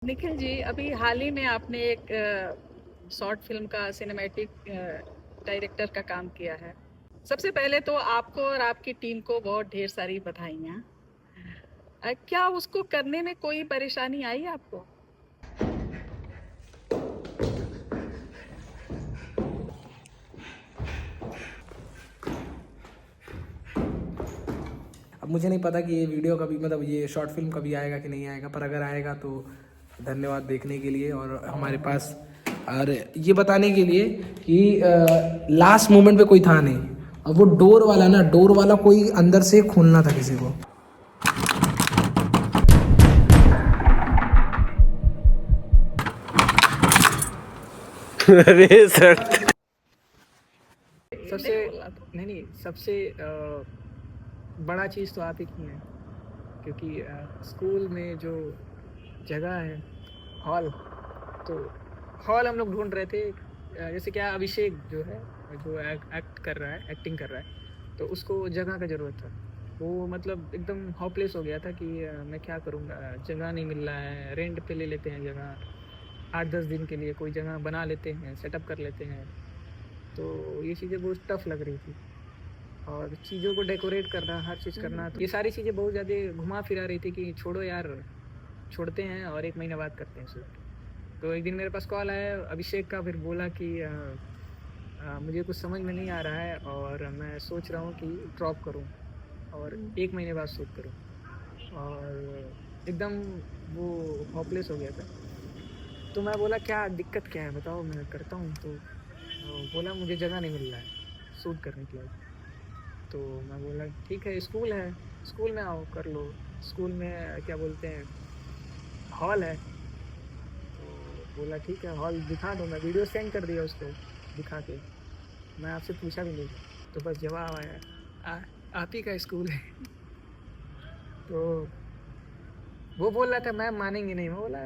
निखिल जी, अभी हाल ही में आपने एक शॉर्ट फिल्म का सिनेमैटिक डायरेक्टर का काम किया है। सबसे पहले तो आपको और आपकी टीम को बहुत ढेर सारी बधाइयाँ। क्या उसको करने में कोई परेशानी आई आपको? अब मुझे नहीं पता कि ये वीडियो कभी मतलब ये शॉर्ट फिल्म कभी आएगा कि नहीं आएगा, पर अगर आएगा तो धन्यवाद देखने के लिए और हमारे पास और ये बताने के लिए कि लास्ट मोमेंट पे कोई था नहीं। और वो डोर वाला कोई अंदर से खोलना था किसी को। अरे सर सबसे नहीं सबसे बड़ा चीज़ तो आप ही की है, क्योंकि स्कूल में जो जगह है, हॉल, तो हॉल हम लोग ढूंढ रहे थे। जैसे क्या अभिषेक जो है, जो एक्ट कर रहा है, एक्टिंग कर रहा है, तो उसको जगह का ज़रूरत था। वो मतलब एकदम होपलेस हो गया था कि मैं क्या करूँगा, जगह नहीं मिल रहा है। रेंट पे ले लेते हैं जगह, 8-10 दिन के लिए कोई जगह बना लेते हैं, सेटअप कर लेते हैं। तो ये चीज़ें बहुत टफ लग रही थी, और चीज़ों को डेकोरेट करना, हर चीज़ करना, तो ये सारी चीज़ें बहुत ज़्यादा घुमा फिरा रही थी कि छोड़ो यार, छोड़ते हैं और 1 महीने बाद करते हैं शूट। तो एक दिन मेरे पास कॉल आया अभिषेक का, फिर बोला कि मुझे कुछ समझ में नहीं आ रहा है और मैं सोच रहा हूँ कि ड्रॉप करूँ और 1 महीने बाद शूट करूँ। और एकदम वो होपलेस हो गया था। तो मैं बोला क्या दिक्कत क्या है बताओ, मैं करता हूँ। तो बोला मुझे जगह नहीं मिल रहा है शूट करने के लिए। तो मैं बोला ठीक है, स्कूल है, स्कूल में आओ कर लो। स्कूल में क्या बोलते हैं, हॉल है। तो बोला ठीक है, हॉल दिखा दो। मैं वीडियो सेंड कर दिया उसको दिखा के, मैं आपसे पूछा भी नहीं। तो बस जवाब आया, आप ही का स्कूल है। तो वो बोल रहा था मैम मानेंगे नहीं। मैं बोला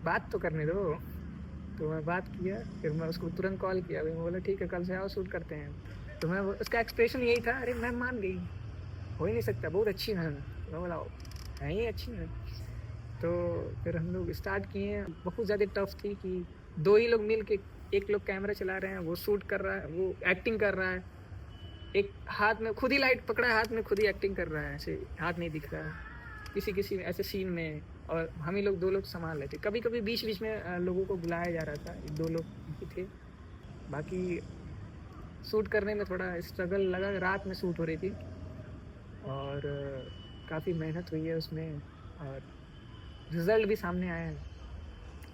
बात तो करने दो। तो मैं बात किया, फिर मैं उसको तुरंत कॉल किया, मैं बोला ठीक है कल से आओ शूट करते हैं। तो मैं उसका एक्सप्रेशन यही था, अरे मैम मान गई, हो ही नहीं सकता, बहुत अच्छी मैम। मैं बोला है ही अच्छी मैम। तो फिर हम लोग स्टार्ट किए। बहुत ज़्यादा टफ थी कि 2 ही लोग मिल के, एक लोग कैमरा चला रहे हैं, वो शूट कर रहा है, वो एक्टिंग कर रहा है, एक हाथ में खुद ही लाइट पकड़ा है, हाथ में खुद ही एक्टिंग कर रहा है, ऐसे हाथ नहीं दिख रहा है किसी किसी ऐसे सीन में। और हम ही लोग 2 लोग संभाल रहे थे। कभी कभी बीच बीच में लोगों को बुलाया जा रहा था, 2 लोग ही थे। बाकी शूट करने में थोड़ा स्ट्रगल लगा, रात में शूट हो रही थी और काफ़ी मेहनत हुई है उसमें, और रिजल्ट भी सामने आया है।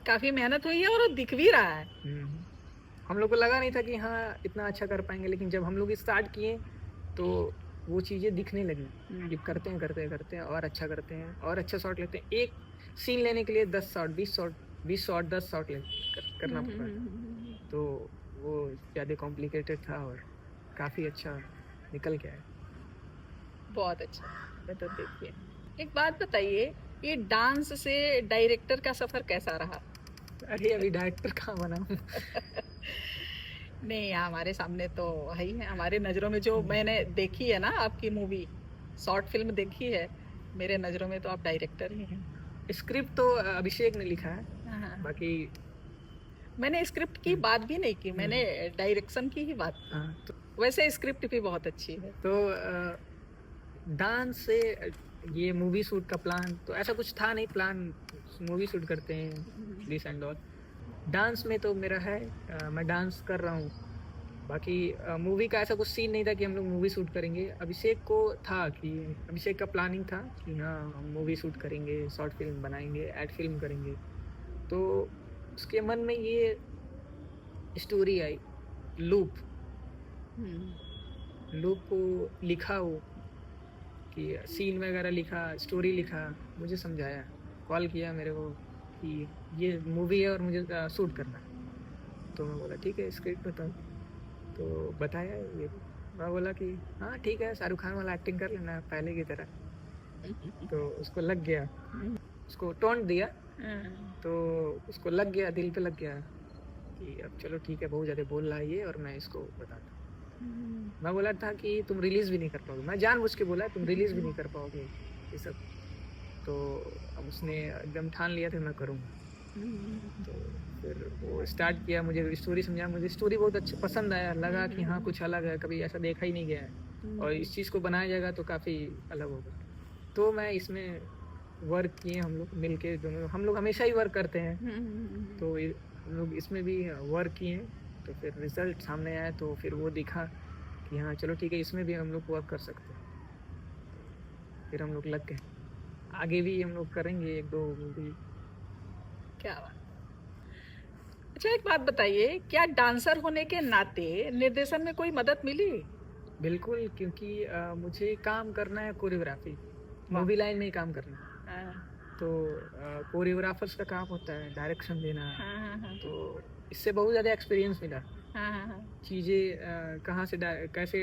काफ़ी मेहनत हुई है और वो दिख भी रहा है। हम लोग को लगा नहीं था कि हाँ इतना अच्छा कर पाएंगे, लेकिन जब हम लोग स्टार्ट किए तो वो चीज़ें दिखने लगी कि करते हैं करते हैं करते हैं और अच्छा करते हैं और अच्छा शॉट लेते हैं। एक सीन लेने के लिए 10 शॉट 20 शॉट 10 शॉट करना पड़ता है। तो वो ज़्यादा कॉम्प्लिकेटेड था और काफ़ी अच्छा निकल गया है। बहुत अच्छा। मैं तो देखिए, एक बात बताइए, ये डांस से डायरेक्टर का सफर कैसा रहा? अरे अभी डायरेक्टर कहाँ बना हूँ। नहीं, हमारे सामने तो है ही है, हमारे नज़रों में जो मैंने देखी है ना आपकी मूवी, शॉर्ट फिल्म देखी है, मेरे नज़रों में तो आप डायरेक्टर ही हैं। स्क्रिप्ट तो अभिषेक ने लिखा है। हाँ। बाकी मैंने स्क्रिप्ट की बात भी नहीं की, मैंने डायरेक्शन की ही बात की। हाँ, तो वैसे स्क्रिप्ट भी बहुत अच्छी है। तो डांस से ये मूवी शूट का प्लान तो ऐसा कुछ था नहीं, प्लान मूवी शूट करते हैं दिस एंड ऑल। डांस में तो मेरा है, मैं डांस कर रहा हूँ। बाकी मूवी का ऐसा कुछ सीन नहीं था कि हम लोग मूवी शूट करेंगे। अभिषेक को था कि अभिषेक का प्लानिंग था कि हाँ हम मूवी शूट करेंगे, शॉर्ट फिल्म बनाएंगे, एड फिल्म करेंगे। तो उसके मन में ये स्टोरी आई, लूप। लूप को लिखा हो कि सीन वगैरह लिखा, स्टोरी लिखा, मुझे समझाया, कॉल किया मेरे को कि ये मूवी है और मुझे शूट करना है। तो मैं बोला ठीक है स्क्रिप्ट बताओ। तो बताया ये, मैं बोला कि हाँ ठीक है, शाहरुख खान वाला एक्टिंग कर लेना पहले की तरह। तो उसको लग गया, उसको टोन दिया, तो उसको लग गया, दिल पे लग गया कि अब चलो ठीक है, बहुत ज़्यादा बोल रहा है ये और मैं इसको बताता हूँ। मैं बोला था कि तुम रिलीज़ भी नहीं कर पाओगे, मैं जानबूझ के बोला तुम रिलीज़ भी नहीं कर पाओगे ये सब। तो अब उसने एकदम ठान लिया था मैं करूँगा। तो फिर वो स्टार्ट किया, मुझे स्टोरी समझा, मुझे स्टोरी बहुत अच्छा पसंद आया, लगा कि हाँ कुछ अलग है, कभी ऐसा देखा ही नहीं गया है और इस चीज़ को बनाया जाएगा तो काफ़ी अलग होगा। तो मैं इसमें वर्क किए, हम लोग मिल के दोनों, हम लोग हमेशा ही वर्क करते हैं, तो हम लोग इसमें भी वर्क किए। तो फिर रिजल्ट सामने आया तो फिर वो दिखा कि हाँ चलो ठीक है, इसमें भी हम लोग वर्क कर सकते हैं। फिर हम लोग लग गए, आगे भी हम लोग करेंगे 1-2 मूवी। क्या बात। अच्छा एक बात बताइए, क्या डांसर होने के नाते निर्देशन में कोई मदद मिली? बिल्कुल, क्योंकि मुझे काम करना है कोरियोग्राफी, वाह। मूवी लाइन में ही काम करना है। हाँ, तो कोरियोग्राफर्स का काम होता है डायरेक्शन देना, हाँ, तो इससे बहुत ज़्यादा एक्सपीरियंस मिला। हाँ, चीज़ें कहाँ से कैसे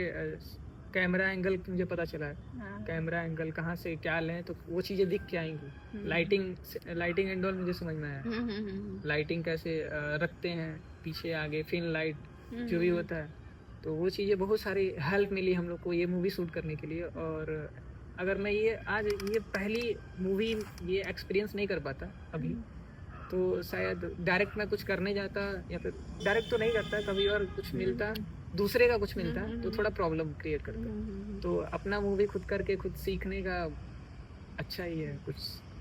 कैमरा एंगल मुझे पता चला है, हाँ, कैमरा एंगल कहाँ से क्या लें तो वो चीज़ें दिख के आएंगी। लाइटिंग एंड ऑल मुझे समझ में आया, लाइटिंग कैसे रखते हैं, पीछे आगे फिन लाइट जो भी होता है, तो वो चीज़ें बहुत सारी हेल्प मिली हम लोग को ये मूवी शूट करने के लिए। और अगर मैं ये पहली मूवी ये एक्सपीरियंस नहीं कर पाता अभी, तो शायद डायरेक्ट मैं कुछ करने जाता, या फिर डायरेक्ट तो नहीं करता, कभी और कुछ मिलता, दूसरे का कुछ मिलता तो थोड़ा प्रॉब्लम क्रिएट करता। तो अपना मूवी खुद करके खुद सीखने का अच्छा ही है, कुछ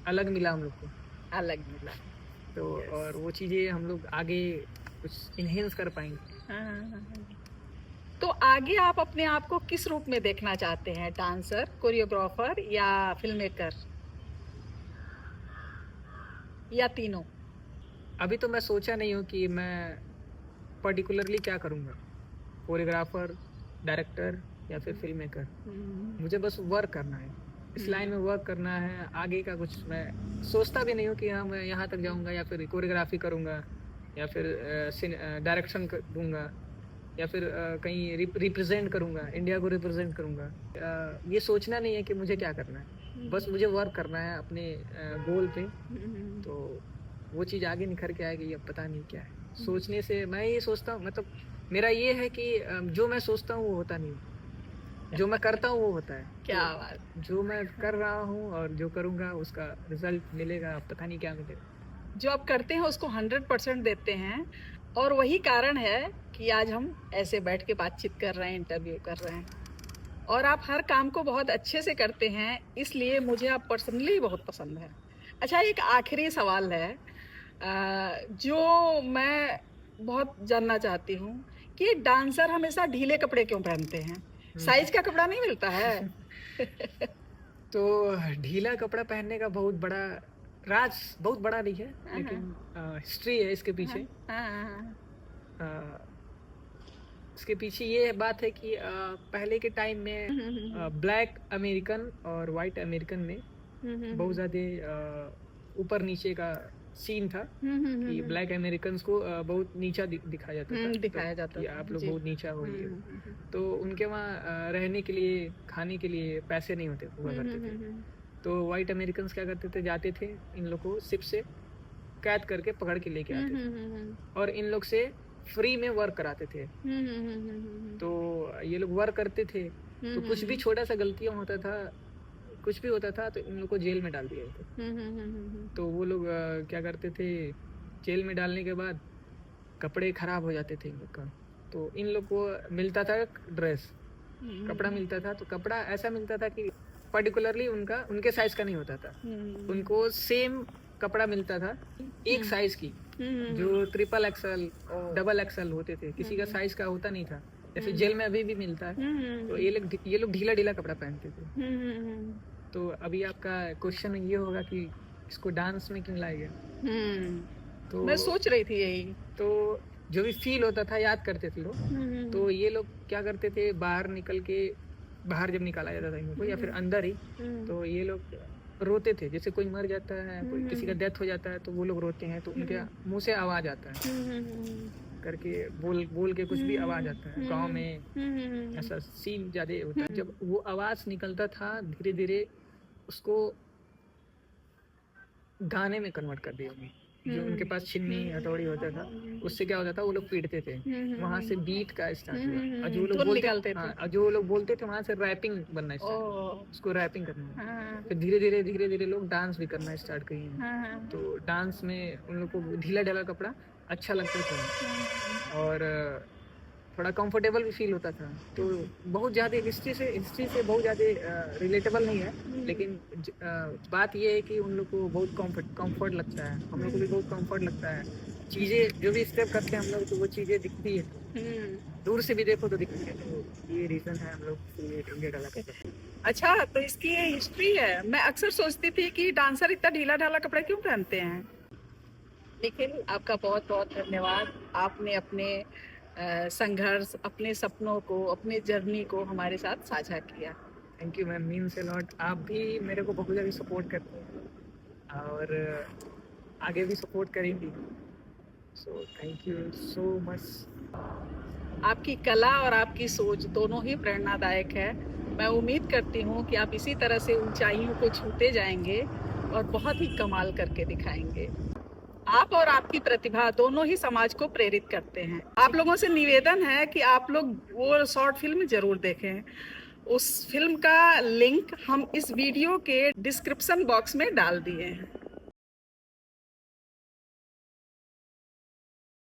अलग मिला हम लोग को, अलग मिला। तो और वो चीज़ें हम लोग आगे कुछ इन्हेंस कर पाएंगे। तो आगे आप अपने आप को किस रूप में देखना चाहते हैं, डांसर, कोरियोग्राफर या फिल्म मेकर, या तीनों? अभी तो मैं सोचा नहीं हूँ कि मैं पर्टिकुलरली क्या करूँगा, कोरियोग्राफर, डायरेक्टर या फिर फिल्म मेकर। मुझे बस वर्क करना है, इस लाइन में वर्क करना है। आगे का कुछ मैं सोचता भी नहीं हूँ कि हाँ मैं यहाँ तक जाऊँगा या फिर कोरियोग्राफी करूँगा या फिर डायरेक्शन दूंगा या फिर कहीं रिप्रेजेंट करूँगा, इंडिया को रिप्रेजेंट करूँगा। ये सोचना नहीं है कि मुझे क्या करना है, बस मुझे वर्क करना है अपने गोल पे, तो वो चीज़ आगे निखर के आएगी। अब पता नहीं क्या है, सोचने से मैं ये सोचता हूँ, मतलब मेरा ये है कि जो मैं सोचता हूँ वो होता नहीं, जो मैं करता हूँ वो होता है। क्या तो बात। जो मैं कर रहा हूँ और जो करूँगा उसका रिजल्ट मिलेगा, अब पता नहीं क्या मिलेगा। जो आप करते हैं उसको 100% देते हैं, और वही कारण है कि आज हम ऐसे बैठ के बातचीत कर रहे हैं, इंटरव्यू कर रहे हैं, और आप हर काम को बहुत अच्छे से करते हैं, इसलिए मुझे आप पर्सनली बहुत पसंद है। अच्छा एक आखिरी सवाल है जो मैं बहुत जानना चाहती हूँ कि डांसर हमेशा ढीले कपड़े क्यों पहनते हैं? साइज का कपड़ा नहीं मिलता है? तो ढीला कपड़ा पहनने का बहुत बड़ा राज, बहुत बड़ा नहीं है, लेकिन हिस्ट्री है इसके पीछे। इसके पीछे ये बात है कि पहले के टाइम में ब्लैक अमेरिकन और वाइट अमेरिकन में बहुत ज़्यादा ऊपर नीचे का सीन था कि ब्लैक अमेरिकन को बहुत नीचा दिखाया जाता था कि आप लोग बहुत नीचा हो ये। तो उनके वहाँ रहने के लिए, खाने के लिए पैसे नहीं हुआ करते थे, तो वाइट अमेरिकन क्या करते थे, जाते थे इन लोग को शिप से कैद करके पकड़ के लेके आते थे और इन लोग से फ्री में वर्क कराते थे। तो ये लोग वर्क करते थे, तो कुछ भी छोटा सा गलतियाँ होता था, कुछ भी होता था, तो इन लोग को जेल में डाल दिया जाता। तो वो लोग क्या करते थे, जेल में डालने के बाद कपड़े खराब हो जाते थे इन लोग का, तो इन लोग को मिलता था ड्रेस, कपड़ा मिलता था, तो कपड़ा ऐसा मिलता था कि पर्टिकुलरली उनके साइज का नहीं होता था, उनको सेम कपड़ा मिलता था एक साइज की, जो ट्रिपल एक्सएल, डबल एक्सएल होते थे, किसी का साइज का होता नहीं था, जैसे जेल में अभी भी मिलता है। तो ये लोग ढीला ढीला कपड़ा पहनते थे। तो अभी आपका क्वेश्चन ये होगा कि इसको डांस में क्यों लाया गया, तो मैं सोच रही थी यही। तो जो भी फील होता था याद करते थे लोग, तो ये लोग क्या करते थे, बाहर जब निकाला जाता था इनको या फिर अंदर ही, तो ये लोग रोते थे, जैसे कोई मर जाता है, कोई किसी का डेथ हो जाता है, तो वो लोग रोते हैं, तो उनके मुंह से आवाज आता है करके, बोल के कुछ भी आवाज आता है। गांव में ऐसा सीन ज्यादा होता है, जब वो आवाज निकलता था धीरे धीरे उसको गाने में कन्वर्ट कर दिया जो उनके पास छिन्नी हथौड़ी होता था, उससे क्या होता था, वो लोग पीटते थे। वहां से बीट का स्टार्ट हुआ, और जो लोग धुन बोलते निकालते थे। हाँ, और जो लोग बोलते थे वहां से रैपिंग बनना स्टार्ट, ओह, उसको रैपिंग करना। हाँ, फिर धीरे धीरे लोग डांस भी करना स्टार्ट किए। हाँ, तो डांस में उन लोग को ढीला ढाला कपड़ा अच्छा लगता था, और थोड़ा कंफर्टेबल भी फील होता था। तो बहुत ज़्यादा हिस्ट्री से बहुत ज़्यादा रिलेटेबल नहीं है, लेकिन बात ये है कि उन लोग को बहुत कंफर्ट लगता है, हम लोग को भी बहुत कंफर्ट लगता है। चीज़ें जो भी स्टेप करते हैं हम लोग, तो वो चीज़ें दिखती है, दूर से भी देखो तो दिखती है। तो ये रीज़न है हम लोग ये इंडिया डाला करते हैं। अच्छा, तो इसकी ये हिस्ट्री है। मैं अक्सर सोचती थी कि डांसर इतना ढीला ढाला कपड़ा क्यों पहनते हैं। निखिल, आपका बहुत बहुत धन्यवाद। आपने अपने संघर्ष, अपने सपनों को, अपने जर्नी को हमारे साथ साझा किया। Thank you ma'am, means a lot. आप भी मेरे को बहुत ज़्यादा सपोर्ट करते हैं और आगे भी सपोर्ट करेंगी, so thank you so much. आपकी कला और आपकी सोच दोनों ही प्रेरणादायक है। मैं उम्मीद करती हूँ कि आप इसी तरह से ऊंचाइयों को छूते जाएंगे और बहुत ही कमाल करके दिखाएंगे। आप और आपकी प्रतिभा दोनों ही समाज को प्रेरित करते हैं। आप लोगों से निवेदन है कि आप लोग वो शॉर्ट फिल्म जरूर देखें। उस फिल्म का लिंक हम इस वीडियो के डिस्क्रिप्शन बॉक्स में डाल दिए हैं।